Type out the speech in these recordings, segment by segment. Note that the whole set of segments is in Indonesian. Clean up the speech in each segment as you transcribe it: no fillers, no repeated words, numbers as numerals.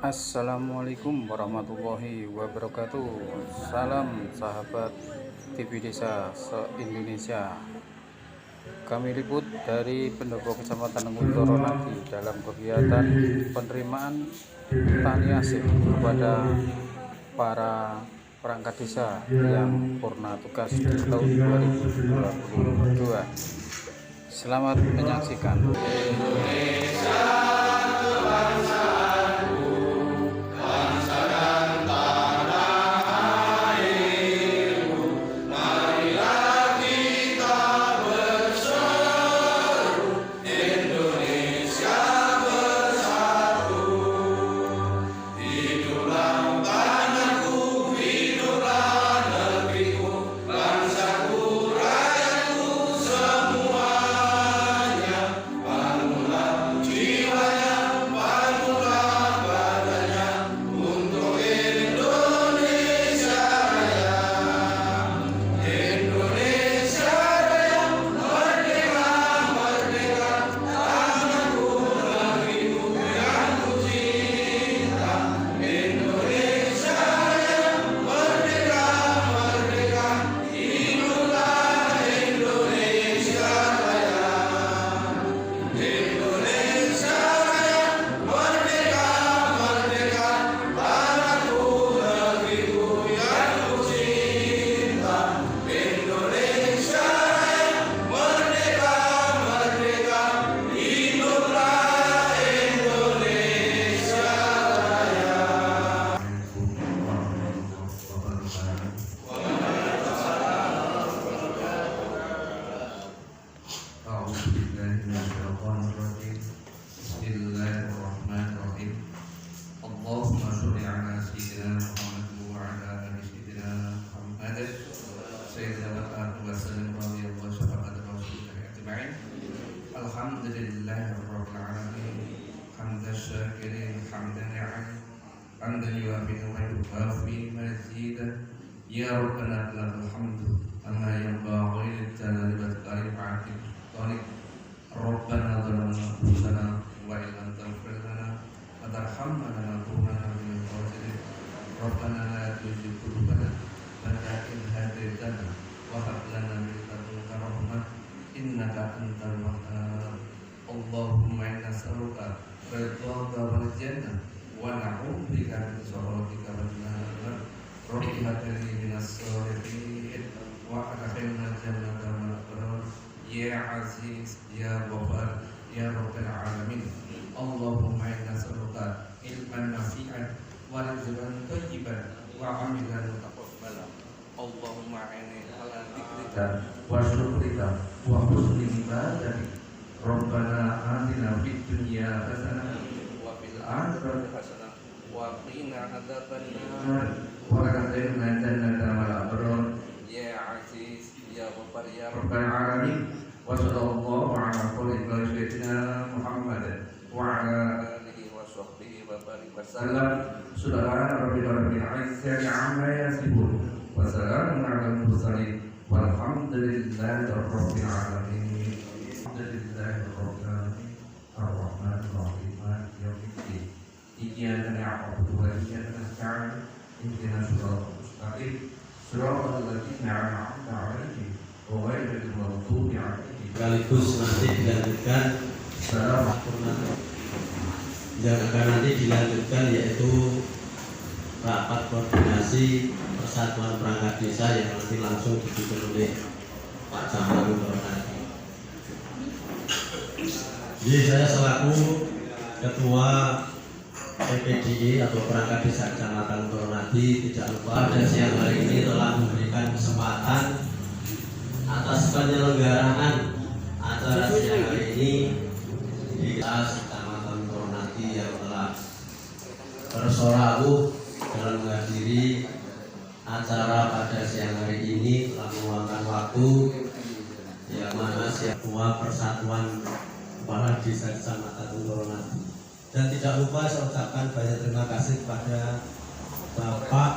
Assalamualaikum warahmatullahi wabarakatuh. Salam sahabat TV Desa se-Indonesia. Kami liput dari Pendopo Kecamatan Nguntoro Nadi dalam kegiatan penerimaan tani asih kepada para perangkat desa yang purna tugas di tahun 2022. Selamat menyaksikan. Bismillahirrahmanirrahim. Allahumma sholli ala sayyidina Muhammad wa ala ali sayyidina Muhammad. Sayyidina wa sallam radhiyallahu syafaqat Rasulillah ajma'in. Alhamdulillahirabbil alamin. Hamdan syakirin hamdan ni'am. Hamdan yuwafiqu wa yukafi mazidah. Ya Rabbana lakal hamdu kama yanbaghi li-jalali wal-karim wa Rabbana zalamna anfusana wa illam taghfir lana wa tarhamna lanakunanna minal khasirin. Rabbana la tuzigh qulubana ba'da idh hadaytana wa hab lana min ladunka rahmah innaka antal wahhab. Allahumma inna nas'aluka ridhaka wal jannah wa na'udzubika min sakhatika wan nar. Rabbi hab lana minas shalihin wa adkhilna jannata ma'al abrar. Ya Aziz, Ya Ghaffar, Ya Rabbal Alamin. Allahumma inna nas'aluka ilman nafi'an wa rizqan thayyiban wa 'amalan mutaqabbalan. Allahumma inni ala dzikrika wa syukrika wa husni ibadatik. Rabbana atina fid dunya hasanah wa fil akhirati hasanah wa qina adzabannar wa adkhilna jannata ma'al abrar. Ya Aziz, Ya Ghaffar, Ya Rabbal Alamin. Wa sallallahu ala sayyidina Muhammad wa ala alihi wa sahbihi wa barik wasallam. Subhana rabbika rabbil izzati amma yasifun wa salamun ala al-mursalin walhamdulillahi rabbil alamin. Alhamdulillahi rabbil alamin arrahmanir rahim maliki yaumiddin. Iyyaka na'budu wa iyyaka nasta'in. Ihdinas siratal mustaqim siratal ladzina an'amta 'alaihim ghairil maghdubi 'alaihim. Sekaligus nanti dilanjutkan secara purna yang akan nanti dilanjutkan yaitu rapat koordinasi persatuan perangkat desa yang nanti langsung dipimpin oleh Pak Camat Nguntoro Nadi. Jadi saya selaku Ketua PPDI atau perangkat desa Kecamatan Nguntoro Nadi tidak lupa pada siang hari ini telah memberikan kesempatan atas penyelenggaraan acara siang hari ini di Kecamatan Nguntoro Nadi yang telah bersorawuh dalam menghadiri acara pada siang hari ini, telah meluangkan waktu yang mana Ketua Persatuan Kepala Desa Kecamatan Nguntoro Nadi. Dan tidak lupa saya ucapkan banyak terima kasih kepada Bapak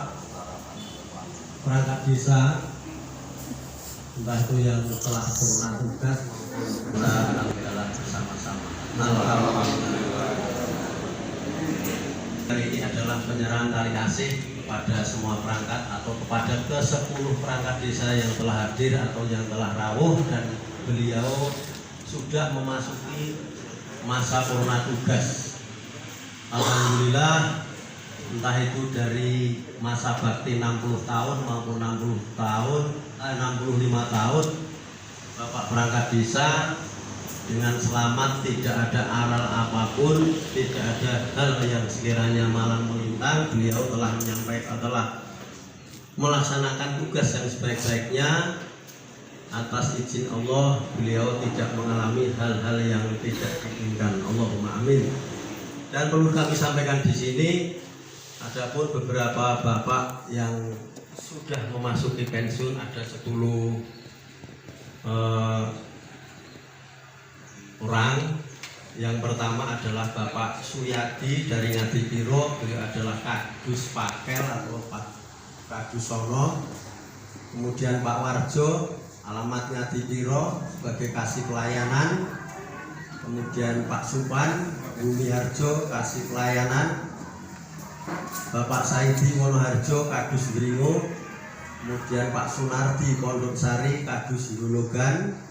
perangkat desa, entah itu yang telah purna tugas kita bersama-sama. Alhamdulillah. Hari ini melaksanakan penyerahan tali asih kepada semua perangkat atau kepada ke-10 perangkat desa yang telah hadir atau yang telah rawuh, dan beliau sudah memasuki masa purna tugas. Alhamdulillah, entah itu dari masa bakti 60 tahun maupun 65 tahun, Bapak perangkat desa dengan selamat, tidak ada aral apapun, tidak ada hal yang sekiranya malang melintang. Beliau telah menyampaikan, telah melaksanakan tugas yang sebaik-baiknya. Atas izin Allah, beliau tidak mengalami hal-hal yang tidak diinginkan. Allahumma amin. Dan perlu kami sampaikan di sini, adapun beberapa bapak yang sudah memasuki pensiun, ada 10 orang. Yang pertama adalah Bapak Suyadi dari Ngadipiro, beliau adalah Kadus Pakel atau Pak Kadus Sono. Kemudian Pak Warjo, alamat Ngadipiro sebagai kasih pelayanan. Kemudian Pak Supan Bumi Harjo, kasih pelayanan. Bapak Saidi Monoharjo, Kadus Gringo. Kemudian Pak Sunardi Pondok Sari, Kadus Hidrologan.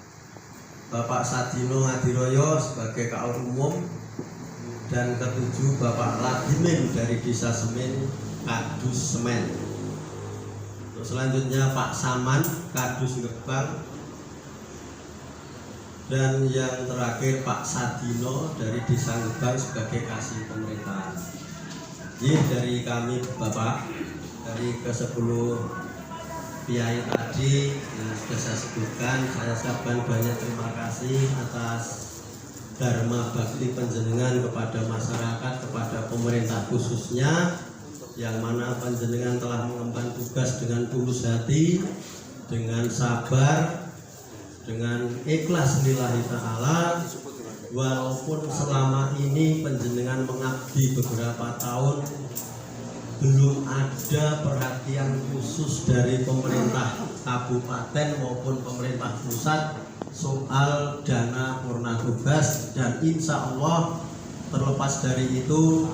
Bapak Sadino Ngadiroyo sebagai kaur umum. Dan ketujuh Bapak Ladimin dari Desa Semen, Kadus Semen. Untuk selanjutnya Pak Saman, Kadus Gebang. Dan yang terakhir Pak Sadino dari Desa Gebang sebagai kasih pemerintahan. Ini dari kami Bapak, dari ke-10 Kiai tadi yang sudah saya sebutkan. Saya ucapkan banyak terima kasih atas dharma bakti panjenengan kepada masyarakat, kepada pemerintah khususnya, yang mana panjenengan telah mengemban tugas dengan tulus hati, dengan sabar, dengan ikhlas lillahi ta'ala. Walaupun selama ini panjenengan mengabdi beberapa tahun, belum ada perhatian khusus dari pemerintah kabupaten maupun pemerintah pusat soal dana purna tugas, dan insya Allah terlepas dari itu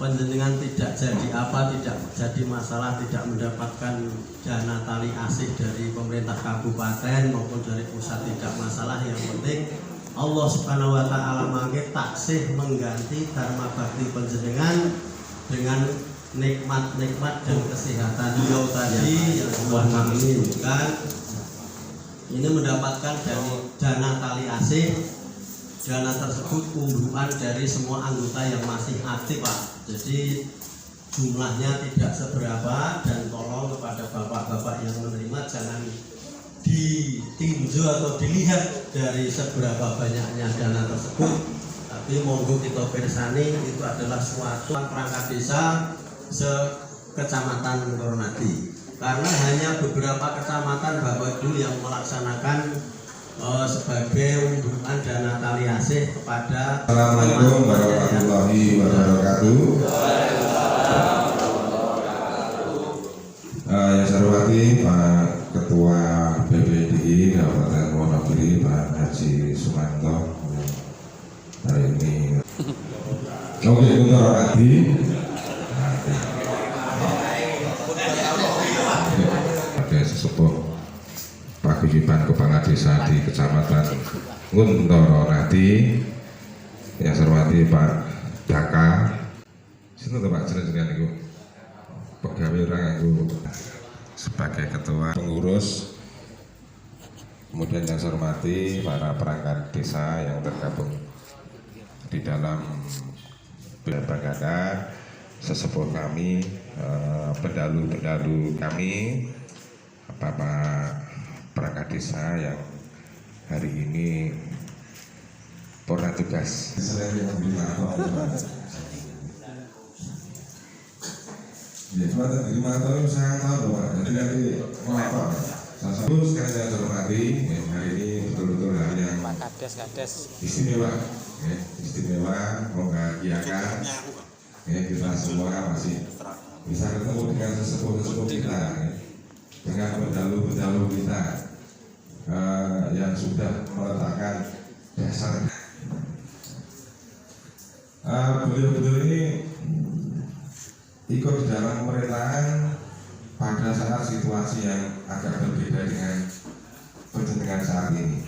panjenengan tidak jadi tidak jadi masalah, tidak mendapatkan dana tali asih dari pemerintah kabupaten maupun dari pusat, tidak masalah. Yang penting Allah Subhanahu wa ta'ala mangke taksih mengganti dharma bakti panjenengan dengan nikmat-nikmat dan kesehatan beliau tadi yang Allah menginginkan. Ini mendapatkan dari dana tali asih. Dana tersebut kumpulan dari semua anggota yang masih aktif, Pak. Jadi jumlahnya tidak seberapa, dan tolong kepada bapak-bapak yang menerima jangan ditinjau atau dilihat dari seberapa banyaknya dana tersebut, tapi monggo kita pirsani itu adalah suatu perangkat desa sekecamatan Koronadi, karena hanya beberapa kecamatan Bapak Ibu yang melaksanakan sebagai undukan dana tali asih kepada. Assalamualaikum warahmatullahi wabarakatuh. Yang saya hormati Pak Ketua BPDI Kabupaten Wonogiri, Pak Haji Sumanto, hari ini. Oke, untuk Adi. Sesepuh paguyuban kepala desa di Kecamatan Nguntoro Nadi, yang saya hormati Pak Daka, sini tuh Pak jenengan itu pegawai orang itu sebagai ketua pengurus, kemudian yang saya hormati para perangkat desa yang tergabung di dalam Bangada, sesepuh kami, pendalu-pendalu kami, Bapak perangkat desa yang hari ini purna tugas. Ya, cuma terima tahu saya tahu Pak. Jadi nanti melapor. Satu sekali saya hormati, hari ini betul-betul hari yang istimewa, ya, istimewa, membahagiakan. Ya, kita semua masih bisa ketemu dengan sesepuh-sesepuh kita. Ya. Dengan pendalu-pendalu kita yang sudah meletakkan dasar. Beliau-beliau ini ikut di dalam pemerintahan pada saat situasi yang agak berbeda dengan penjenengan saat ini.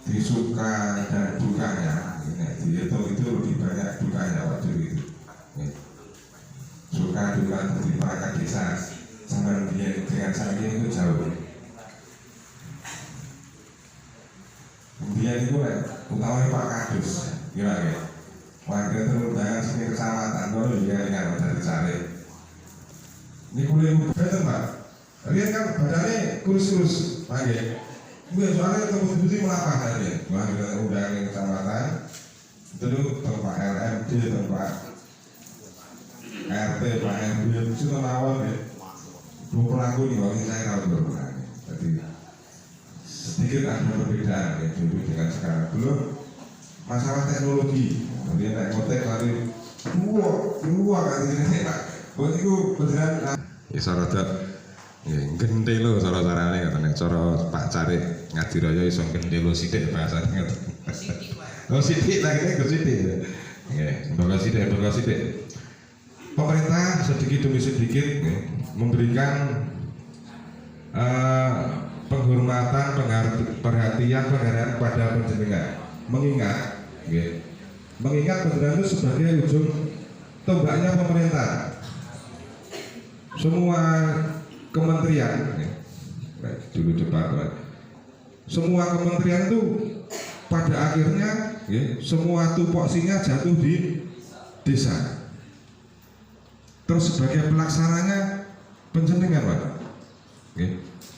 Disuka dan dukanya, dihitung itu lebih banyak dukanya waktu itu. Suka duka di perangkat desa sama dengan saat ini itu jauh. Dia itu utamanya Pak Kadus, gimana? Warga itu undangan sini kecamatan, kalau juga dengan dari cari. Ini kuliah betul Pak. Lihat kan badannya kurus-kurus, pagi. Gue soalnya kebetulan melapang tadi. Warga undangan kecamatan, itu tempat LMD, tempat RT, Pak RW itu melawan ya. Dua pelaku nih, waktu saya tahu dua pelaku. Jadi sedikit ada perbedaan ya dulu dengan sekarang. Belum masalah teknologi, kemudian naik motor lari dua kali ini Pak. Buat itu beneran. Ya sorodat, ya gendelo soro-sorane katanya. Coro Pak Cari ngaji raya iso gendelo sidik bahasanya. Oh sidik lagi nih sidik. Ya, bakal sidik. Pemerintah sedikit demi sedikit memberikan penghormatan, perhatian pada penjenengan. Mengingat penjenengan itu sebagai ujung tombaknya pemerintah. Semua kementerian, dulu cepat, semua kementerian itu pada akhirnya semua tupoksinya jatuh di desa. Terus sebagai pelaksananya penjenengan Pak,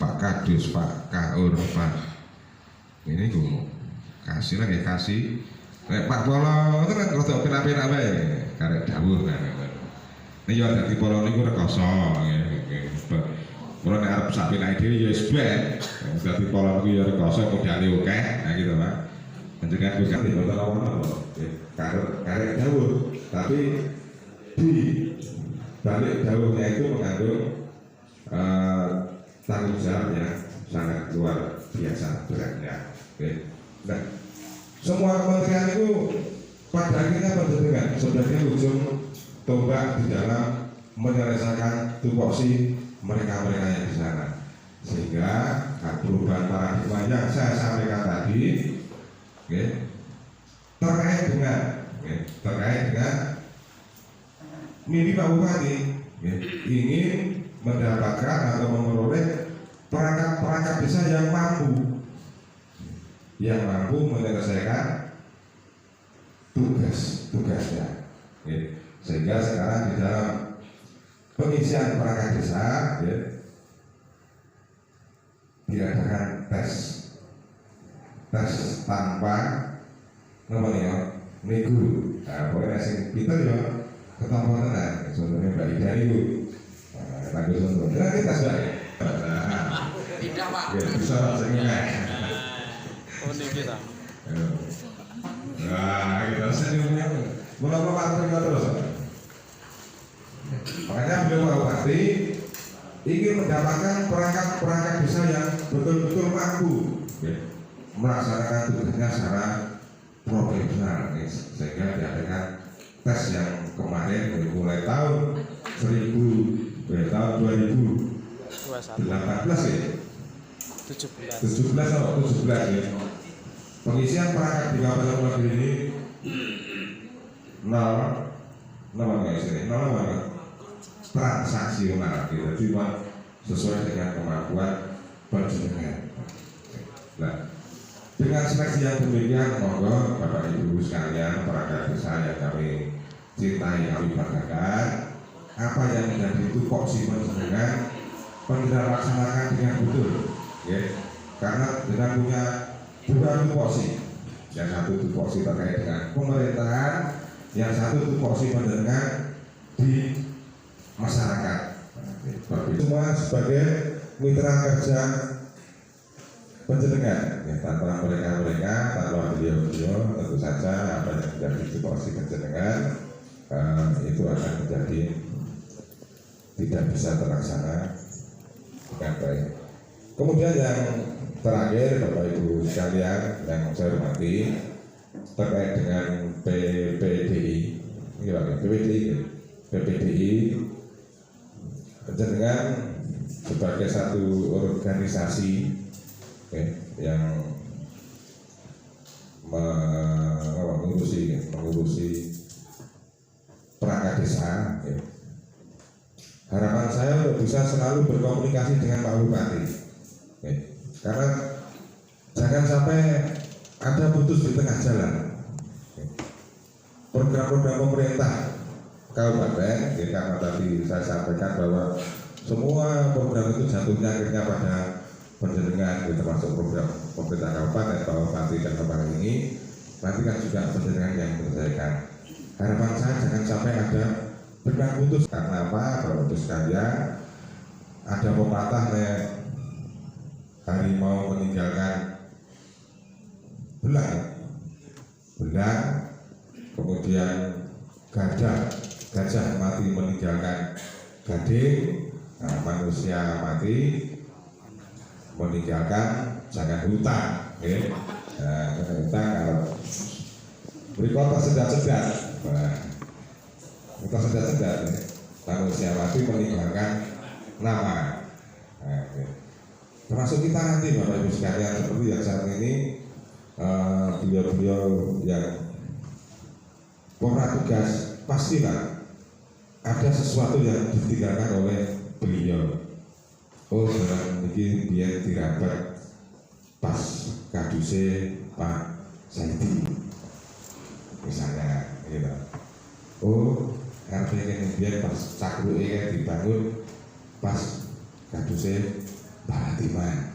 Pak Kadus, Pak Kaur, Pak ini gue kasih lagi kasih. Pak Polo itu kan rotok pena-pena bae, karek dawuh kan. Ini ya dadi Polo niku rekoso nggih. Polo nek arep sak penake dhewe ya wis ben. Dadi Polo niku ya rekoso modale akeh, nah gitu Pak. Panjenengan Gus Kanti boten apa-apa. Karek dawuh, tapi di balik dawuhnya itu mengandung tanggung jawab yang sangat luar biasa beratnya. Nah, semua kementerian itu pada akhirnya berdengar sebagai ujung tombak di dalam menyelesaikan tupoksi mereka yang di sana. Sehingga perubahan paradigma yang saya sampaikan tadi terkait dengan mimpi Pak Bupati ingin mendapatkan atau memperoleh perangkat desa yang mampu menyelesaikan tugasnya. Sehingga sekarang di dalam pengisian perangkat desa diadakan tes tanpa namanya nego. Nah, pokoknya sing pinter ya ketemu tenan. Contohnya Mbak Ida itu tanggal contoh. Kira kita sudah Tidak Pak. ya bisa sengaja. Oh ini kita. Nah, kita senyumnya mulai materi terus. Makanya beliau Pak Bupati ingin mendapatkan perangkat desa yang betul-betul mampu melaksanakan tugasnya secara profesional, sehingga diadakan tes yang kemarin mulai tahun 2018 ya. 17 ya. Pengisian perangkat di Kabupaten Wonogiri ini transaksional, cuma sesuai dengan kemampuan penjenengan. Nah, dengan seleksi yang demikian, monggo Bapak Ibu sekalian perangkat desa yang kami cintai, kami banggakan, apa yang menjadi tupoksi penjenengan penjenengan laksanakan dengan betul, karena dengan punya dua tupoksi, yang satu tupoksi terkait dengan pemerintahan, yang satu tupoksi penjenengan di masyarakat. Semua sebagai mitra kerja penjenengan, tanpa mereka tanpa beliau tentu saja apa yang menjadi tupoksi penjenengan itu akan menjadi tidak bisa terlaksana dengan baik. Kemudian yang terakhir Bapak Ibu sekalian yang saya hormati, terkait dengan PPDI, PPDI PPDI dengan sebagai satu organisasi yang mengurusi perangkat desa. Harapan saya untuk bisa selalu berkomunikasi dengan Pak Bupati, karena jangan sampai ada putus di tengah jalan. Program-program pemerintah kabupaten, karena tadi saya sampaikan bahwa semua program itu jatuhnya akhirnya pada penjenengan, termasuk program pemerintah kabupaten, Pak Bupati dan Bapak ini nanti kan juga penjenengan yang menyelesaikan. Harapan saya jangan sampai ada benang putus. Karena apa? Kalau putus sekalian ada pepatah harimau meninggalkan belang, kemudian gajah mati meninggalkan gading, manusia mati meninggalkan jangan hutang. Hutang kalau berikutnya sedat-sedat, manusia mati meninggalkan nama. Termasuk kita nanti Bapak Ibu sekalian, seperti yang saat ini beliau-beliau yang tugas, pastilah ada sesuatu yang ditinggalkan oleh beliau. Oh, dalam ini dia dirapat pas kaduse Pak Saidi misalnya, gitu. Oh, RP kemudian pas cakruke dibangun pas kaduse Pak Hatiman,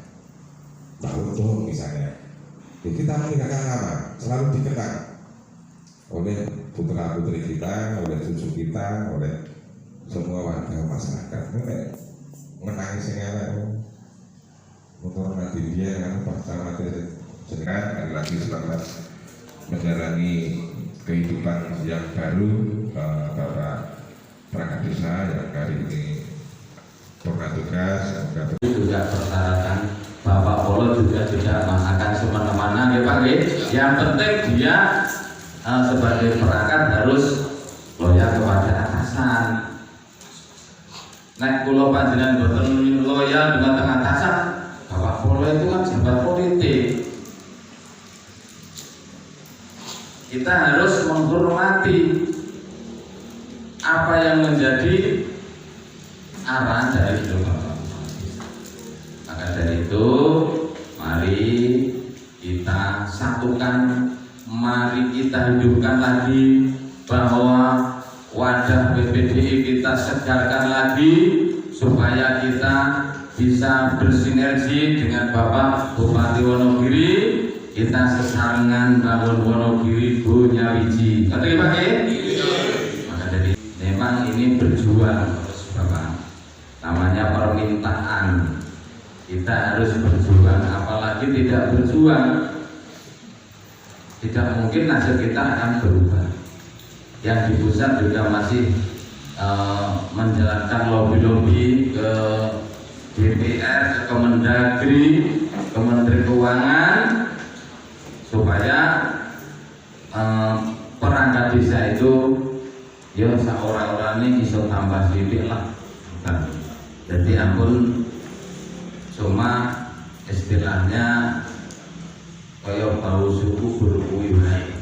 Pak Untung misalnya. Jadi kita meninggalkan nama selalu dikenang oleh putra putri kita, oleh cucu kita, oleh semua warga masyarakat. Menangis yang menghormati dia kan pertama dengan lagi selamat menjalani kehidupan yang baru Bapak perangkat desa yang hari ini pernah tugas. Juga persyaratan Bapak Polo juga tidak akan semena-mena ya Pak. Yang penting dia sebagai perangkat harus loyal kepada atasan. Nek kula panjenengan boten loyal dengan atasan, Bapak Polo itu kan jabat politik. Kita harus menghormati apa yang menjadi arahan dari Bapak. Maka dari itu, mari kita satukan, mari kita hidupkan lagi bahwa wadah PPDI kita segarkan lagi supaya kita bisa bersinergi dengan Bapak Bupati Wonogiri. Kita sesarengan bangun Wonogiri punya wiji. Ngerti Pak? Maka dari memang ini berjuang terus Bapak. Namanya permintaan. Kita harus berjuang, apalagi tidak berjuang tidak mungkin nasib kita akan berubah. Yang di pusat juga masih menjalankan lobby-lobby ke DPR, ke Kemendagri, ke Menteri Keuangan supaya perangkat desa itu ya seorang-orang ini bisa tambah sedikit lah. Jadi ampun cuma istilahnya kayak bau suku berkuih.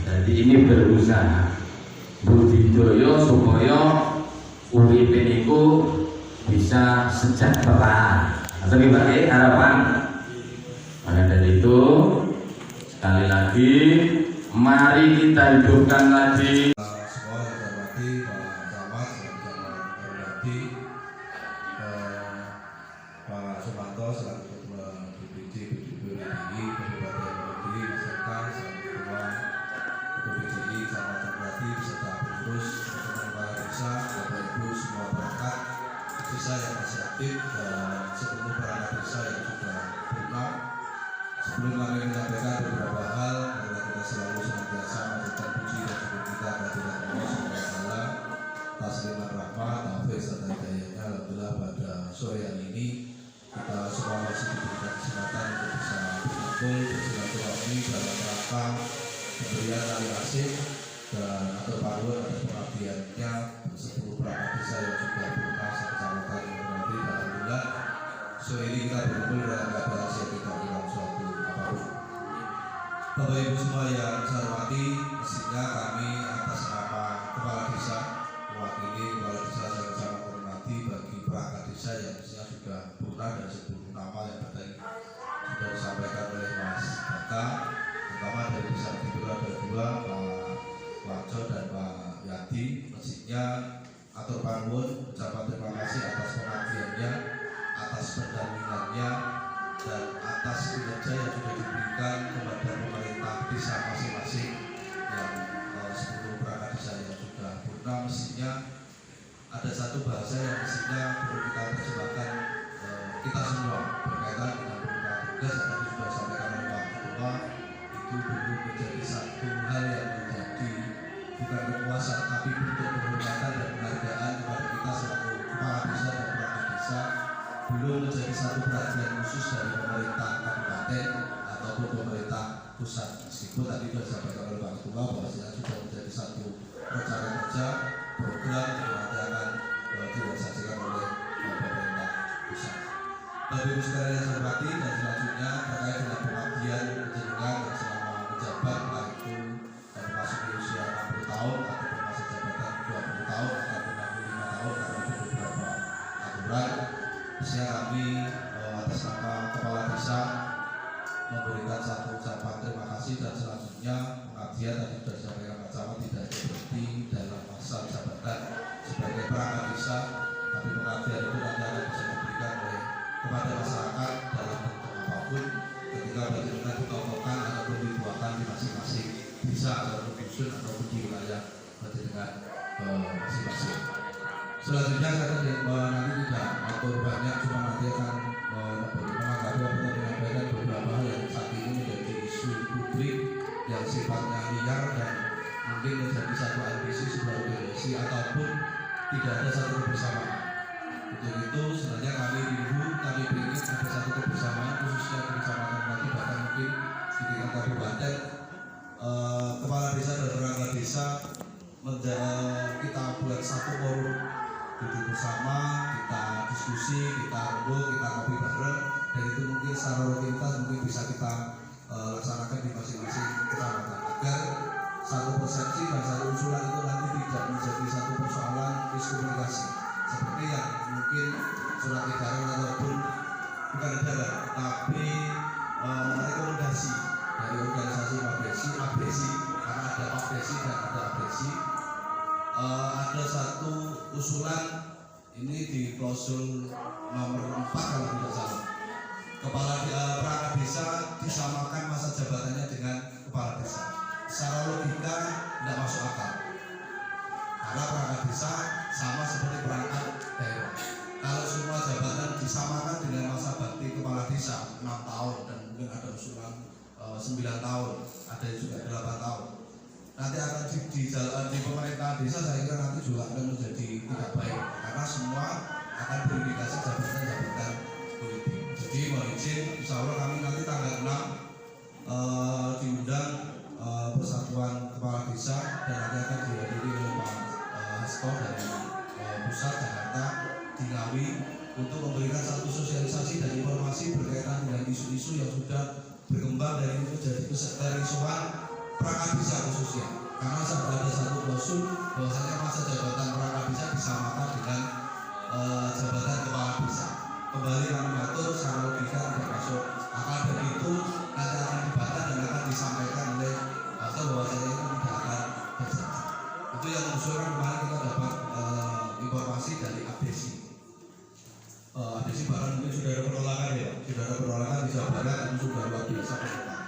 Jadi ini berusaha budidaya supaya urip niku bisa sejahtera. Atau gimana harapan? Maka dari itu sekali lagi mari kita hidupkan lagi. Semua yang hormati Pak Camat, Pak Sumanto selaku Ketua BPD BPDI Kabupaten Wonogiri beserta selaku Ketua BPDI Kecamatan Grati beserta pengurus kepala desa, Bapak Ibu semua perangkat desa yang masih aktif dan seluruh perangkat desa yang sudah buka. Sebelum kami menyampaikan beberapa hal, marilah kita selalu senantiasa mengucapkan puji dan syukur kita kehadirat Allah Subhanahu wa taala, taslimat rahmat, taufik serta hidayahnya. Alhamdulillah pada sore hari ini kita semua masih diberikan kesempatan untuk bisa berkumpul bersilaturahmi dalam rangka pemberian hari asing dan atur panuan atas pengabdiannya seluruh perangkat desa yang juga pernah kecamatan yang berarti alhamdulillah sore ini kita berkumpul dalam keadaan yang tidak kurang suatu apapun. Bapak Ibu semua yang saya hormati, mestinya kami atas nama Kepala Desa mewakili Kepala Desa yang sangat hormati bagi perangkat desa yang mestinya sudah purna dan seluruh nama yang tadi sudah disampaikan oleh Mas Baka, terutama dari Desa Kidul ada dua, Pak Wajo dan Pak Yadi. Mestinya atur panuwun ucapan terima kasih atas pengabdiannya, atas pendampingannya, dan atas kinerja yang sudah diberikan kepada pemerintah desa masing-masing yang seluruh perangkat desa yang sudah purna. Mestinya ada satu bahasa yang mestinya perlu kita terjemahkan kita semua berkaitan dengan pemerintahan tugas yang tadi sudah sampaikan oleh Pak Ketua. Itu belum menjadi satu hal yang menjadi bukan kepuasan tapi bentuk penghormatan dan penghargaan kepada kita selaku kepala desa dan perangkat desa, belum menjadi satu perhatian khusus dari pemerintah kabupaten ataupun pemerintah pusat. Meskipun tadi sudah disampaikan oleh Pak Ketua bahwa sudah menjadi satu rencana kerja program yang nanti akan direalisasikan oleh pemerintah pusat. Bapak Ibu sekalian yang saya hormati, dan selanjutnya terkait dengan pengabdian jenengan yang selama menjabat, baik itu memasuki usia 60 tahun ataupun masa jabatan 20 tahun ataupun 65 tahun atau beberapa aturan. Mestinya kami atas nama Kepala Desa memberikan satu ucapan terima kasih, dan selanjutnya pengabdian tadi sudah disampaikan Pak Camat tidak berhenti dalam masa jabatan sebagai perangkat desa, tapi pengabdian itu nanti akan bisa diberikan oleh kepada masyarakat dalam bentuk apapun ketika bagaimana ditokohkan ataupun dibuatkan di masing-masing desa ataupun dusun ataupun di wilayah dengan masing-masing. Selanjutnya saya nanti tidak atur banyak, cuma nanti akan menanggapi atau menyampaikan beberapa hal yang saat ini menjadi isu publik yang sifatnya liar dan mungkin menjadi satu ambisi sebuah organisasi ataupun tidak ada satu kebersamaan. Untuk itu sebenarnya kami ingin ada satu kebersamaan khususnya di kecamatan Pati, bahkan mungkin di tingkat kabupaten, kepala desa dan perangkat desa kita buat satu forum, duduk bersama, kita diskusi, kita rembuk, kita ngopi bareng, dan itu mungkin secara rutinitas mungkin bisa kita laksanakan di masing-masing kecamatan agar satu persepsi dan satu usulan itu nanti tidak menjadi satu persoalan miskomunikasi seperti yang mungkin surat edaran ataupun bukan edaran tapi rekomendasi dari organisasi Abdesi, karena ada Abdesi dan ada Abdesi. Ada satu usulan ini di klausul nomor 4 kalau tidak salah, kepala perangkat desa disamakan masa jabatannya dengan kepala desa. Secara logika tidak masuk akal, karena perangkat desa sama seperti perangkat daerah. Kalau semua jabatan disamakan dengan masa bakti kepala desa 6 tahun dan mungkin ada usulan 9 tahun, ada juga 8 tahun, nanti akan di pemerintahan desa saya kira nanti juga akan menjadi tidak baik, karena semua akan berindikasi jabatan-jabatan politik. Jadi mohon izin, insya Allah kami nanti tanggal 6 diundang persatuan kepala desa dan nanti akan dihadiri oleh Pak Hasto dari pusat Jakarta di Ngawi untuk memberikan satu sosialisasi dan informasi berkaitan dengan isu-isu yang sudah berkembang dari menjadi kerisauan perangkat desa khususnya, karena ada satu klausul bahwasanya masa jabatan perangkat desa disamakan dengan jabatan kepala desa. Kembali kami atur secara logika tidak masuk akal, dan itu nanti akan dibantah dan akan disampaikan oleh atau bahwasanya itu tidak akan terjadi. Itu yang mengusulkan kemarin kita dapat informasi dari Abdesi. Abdesi bahkan mungkin sudah ada penolakan ya, sudah ada penolakan di Jawa Barat, itu sudah luar biasa penolakan.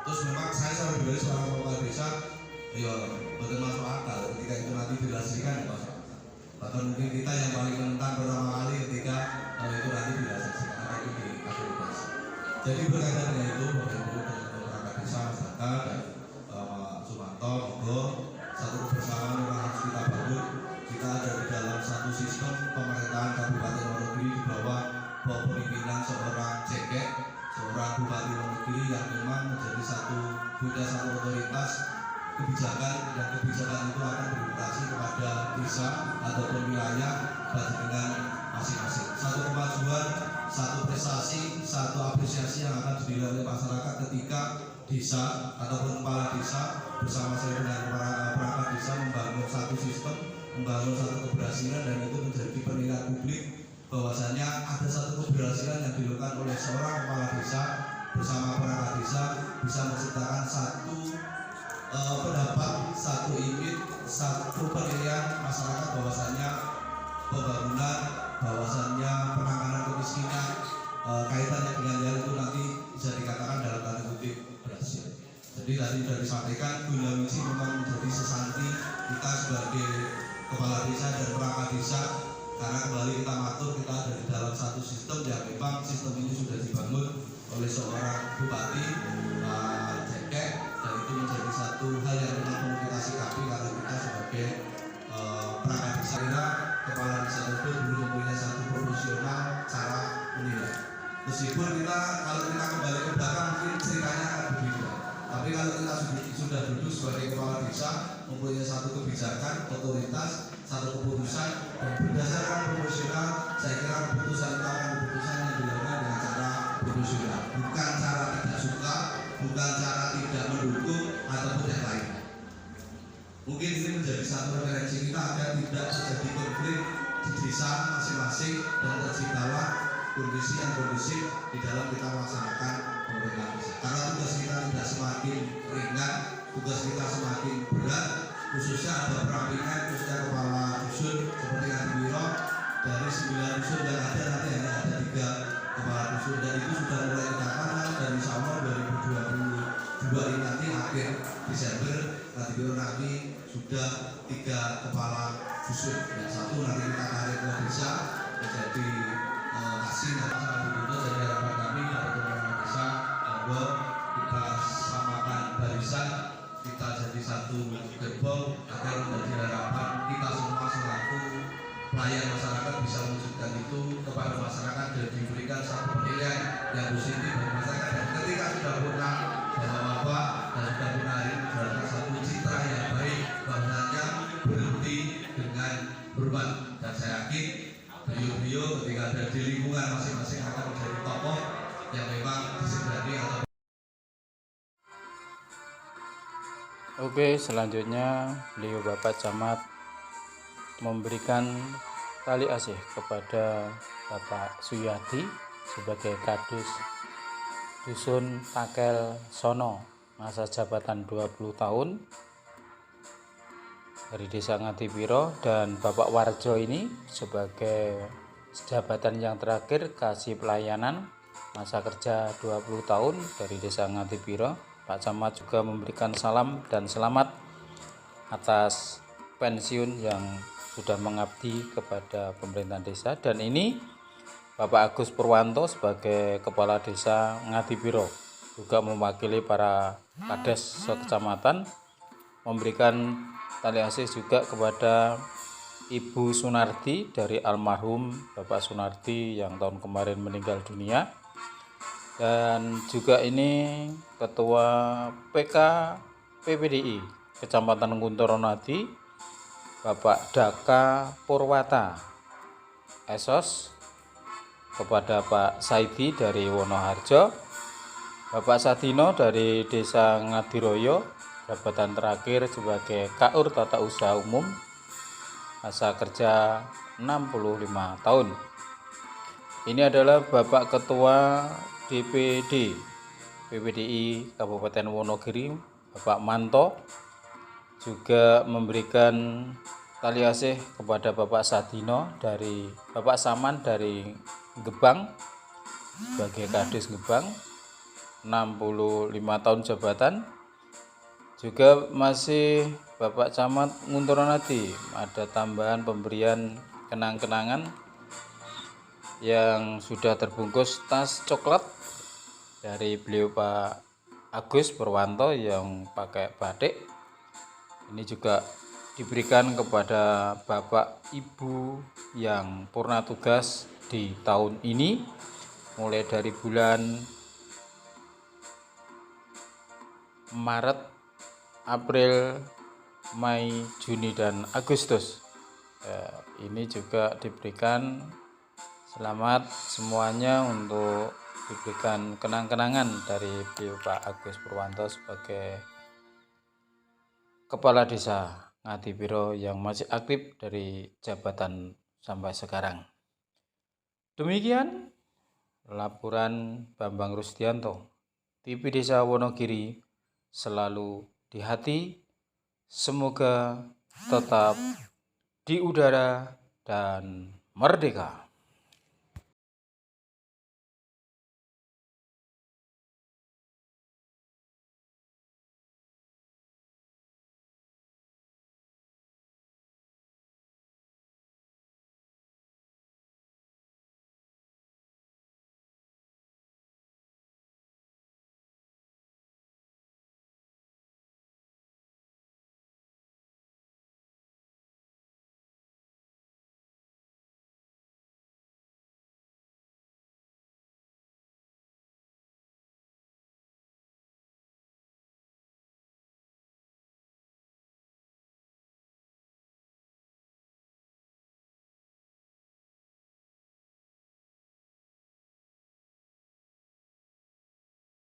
Terus memang saya pribadi seorang kepala desa, ya betul masuk akal ketika itu nanti direalisasikan ya masuk akal. Bahkan mungkin kita yang paling menentang pertama kali ketika itu nanti direalisasikan atau itu diaplikasi. Jadi berkaitan dengan itu, Bapak Ibu dan perangkat desa, masyarakat dan Pak Sumanto, Ibu, satu kebersamaan yang harus kita bangun. Kita ada di dalam satu sistem pemerintahan Kabupaten Wonogiri di bawah pemimpinan seorang cekek, seorang Bupati Wonogiri yang memang menjadi satu otoritas kebijakan dan kebijakan itu akan berimplikasi kepada desa ataupun wilayah dengan masing-masing. Satu kemajuan, satu prestasi, satu apresiasi yang akan dinilai oleh masyarakat ketika desa ataupun kepala desa bersama-sama dengan perangkat desa membangun satu sistem, membangun satu keberhasilan, dan itu menjadi penilaian publik bahwasanya ada satu keberhasilan yang dilakukan oleh seorang kepala desa bersama perangkat desa bisa menciptakan satu pendapat, satu image, satu penilaian masyarakat bahwasanya pembangunan, bahwasanya penanganan kemiskinan kaitannya dengan hal itu nanti bisa dikatakan dalam tanda kutip berhasil. Jadi tadi sudah disampaikan guna misi memang menjadi sesanti kita sebagai kepala desa dan perangkat desa, karena kembali kita matur kita ada di dalam satu sistem yang memang sistem ini sudah dibangun oleh seorang bupati Jekek, dan itu menjadi satu hal yang memang perlu kita sikapi karena kita sebagai perangkat desa, kepala desa itu belum mempunyai satu profesional cara menilai. Meskipun kita kalau kita kembali ke belakang mungkin ceritanya akan berbeda, tapi kalau kita sudah duduk sebagai kepala desa mempunyai satu kebijakan, otoritas, satu keputusan, dan berdasarkan profesional, saya kira keputusan itu akan keputusan yang dilakukan dengan cara profesional, bukan cara tidak suka, bukan cara tidak mendukung ataupun yang lainnya. Mungkin ini menjadi satu referensi kita agar tidak terjadi konflik di desa masing-masing dan terciptalah kondisi yang kondusif di dalam kita melaksanakan pemerintahan desa. Karena tugas kita tidak semakin ringan, tugas kita semakin berat, khususnya ada perampingan, khususnya kepala dusun seperti Adi Wiro, dari 9 dusun yang ada nanti hanya ada 3 kepala dusun, dan itu sudah mulai kita amankan dan insya Allah 2022 ini nanti akhir Desember Adi Wiro nanti sudah 3 kepala dusun, yang satu nanti kita tarik ke desa menjadi kasih nanti itu. Jadi harapan kami para teman-teman desa bahwa kita samakan barisan, kita jadi satu gerbong agar menjadi harapan kita semua selaku pelayan masyarakat bisa mewujudkan itu kepada masyarakat dan diberikan satu penilaian yang positif bagi masyarakat, dan ketika sudah pulang bapak-bapak dan sudah pulang hari menjalankan satu citra yang baik bahwasanya berhenti dengan hormat, dan saya yakin beliau-beliau ketika ada di lingkungan masing-masing akan menjadi tokoh yang memang disegani atau. Oke, selanjutnya beliau Bapak Camat memberikan tali asih kepada Bapak Suyadi sebagai Kadus Dusun Takel Sono, masa jabatan 20 tahun dari Desa Ngadipiro, dan Bapak Warjo ini sebagai jabatan yang terakhir kasih pelayanan masa kerja 20 tahun dari Desa Ngadipiro. Pak Camat juga memberikan salam dan selamat atas pensiun yang sudah mengabdi kepada pemerintahan desa. Dan ini Bapak Agus Purwanto sebagai Kepala Desa Ngadipiro juga mewakili para kades sekecamatan memberikan tali asih juga kepada Ibu Sunardi dari almarhum Bapak Sunardi yang tahun kemarin meninggal dunia. Dan juga ini Ketua PK PPDI Kecamatan Kuntoronadi Bapak Daka Purwata Esos, kepada Pak Saidi dari Wonoharjo, Bapak Sadino dari Desa Ngadiroyo, jabatan terakhir sebagai KUR Tata Usaha Umum, masa kerja 65 tahun. Ini adalah Bapak Ketua DPD PPDI Kabupaten Wonogiri, Bapak Manto, juga memberikan tali asih kepada Bapak Sadino dari Bapak Saman dari Gebang sebagai Kadus Gebang, 65 tahun jabatan. Juga masih Bapak Camat Nguntoronadi, ada tambahan pemberian kenang-kenangan yang sudah terbungkus tas coklat dari beliau Pak Agus Purwanto yang pakai batik. Ini juga diberikan kepada Bapak Ibu yang purna tugas di tahun ini, mulai dari bulan Maret April, Mei, Juni, dan Agustus. Ini juga diberikan selamat semuanya untuk diberikan kenang-kenangan dari beliau Pak Agus Purwanto sebagai Kepala Desa Ngadipiro yang masih aktif dari jabatan sampai sekarang. Demikian laporan Bambang Rusdianto, TV Desa Wonogiri, selalu di hati, semoga tetap di udara dan merdeka.